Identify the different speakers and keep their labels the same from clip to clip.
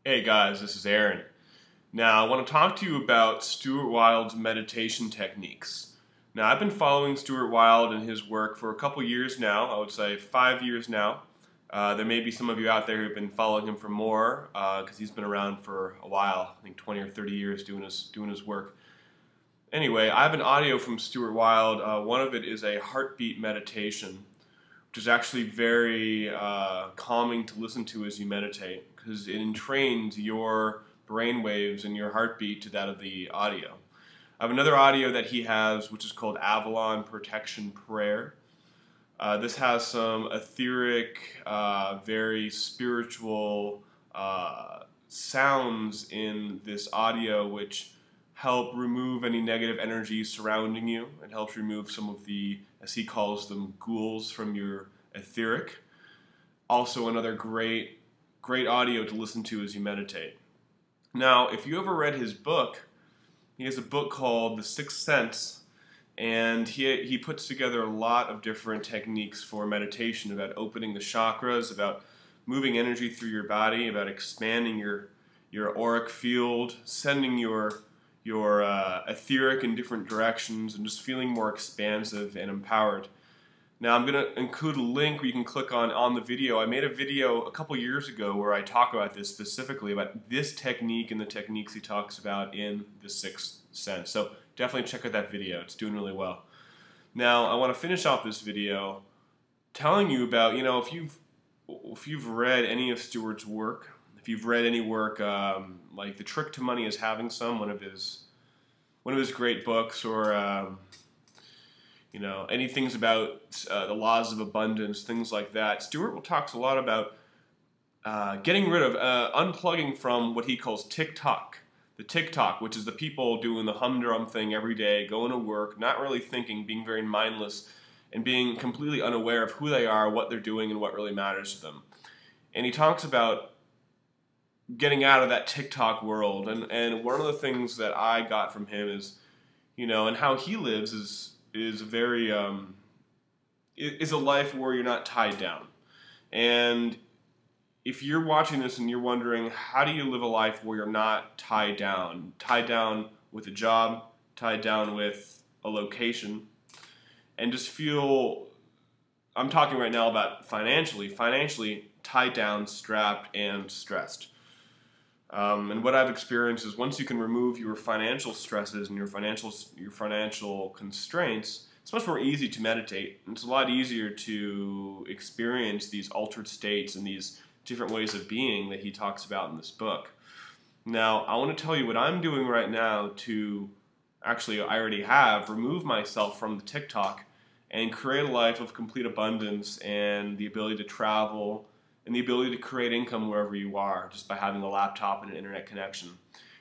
Speaker 1: Hey guys, this is Aaron. Now I want to talk to you about Stuart Wilde's meditation techniques. Now I've been following Stuart Wilde and his work for a couple years now, I would say 5 years now. There may be some of you out there who have been following him for more because he's been around for a while, I think 20 or 30 years doing his work. Anyway, I have an audio from Stuart Wilde. One of it is a heartbeat meditation, which is actually very calming to listen to as you meditate, because it entrains your brain waves and your heartbeat to that of the audio. I have another audio that he has, which is called Avalon Protection Prayer. This has some etheric, very spiritual sounds in this audio, which help remove any negative energy surrounding you. It helps remove some of the, as he calls them, ghouls from your etheric. Also another great audio to listen to as you meditate. Now, if you ever read his book, he has a book called The Sixth Sense, and he puts together a lot of different techniques for meditation, about opening the chakras, about moving energy through your body, about expanding your auric field, sending your etheric in different directions, and just feeling more expansive and empowered. Now I'm going to include a link where you can click on the video. I made a video a couple years ago where I talk about this specifically, about this technique and the techniques he talks about in The Sixth Sense. So definitely check out that video. It's doing really well. Now I want to finish off this video telling you about, if you've read any of Stuart's work, if you've read any work like The Trick to Money is Having Some, one of his great books, or any things about the laws of abundance, things like that. Stuart talks a lot about getting rid of, unplugging from what he calls tick-tock. The tick-tock, which is the people doing the humdrum thing every day, going to work, not really thinking, being very mindless, and being completely unaware of who they are, what they're doing, and what really matters to them. And he talks about getting out of that tick-tock world. And one of the things that I got from him is, and how he lives is very is a life where you're not tied down. And if you're watching this and you're wondering, how do you live a life where you're not tied down with a job, tied down with a location, and just feel, I'm talking right now about financially tied down, strapped, and stressed. And what I've experienced is, once you can remove your financial stresses and your financial constraints, it's much more easy to meditate. And it's a lot easier to experience these altered states and these different ways of being that he talks about in this book. Now, I want to tell you what I'm doing right now to, actually I already have, remove myself from the TikTok and create a life of complete abundance and the ability to travel, and the ability to create income wherever you are, just by having a laptop and an internet connection.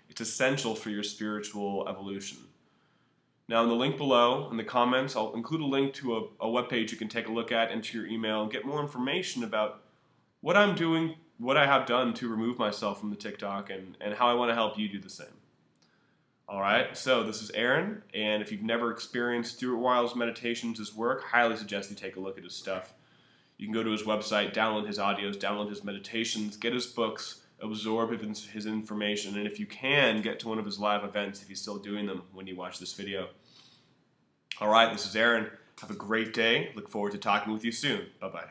Speaker 1: It's essential for your spiritual evolution. Now, in the link below, in the comments, I'll include a link to a webpage you can take a look at, enter your email, and get more information about what I'm doing, what I have done to remove myself from the TikTok, and how I want to help you do the same. Alright, so this is Aaron, and if you've never experienced Stuart Wilde's meditations, his work, highly suggest you take a look at his stuff. You can go to his website, download his audios, download his meditations, get his books, absorb his information, and if you can, get to one of his live events if he's still doing them when you watch this video. Alright, this is Aaron. Have a great day. Look forward to talking with you soon. Bye-bye.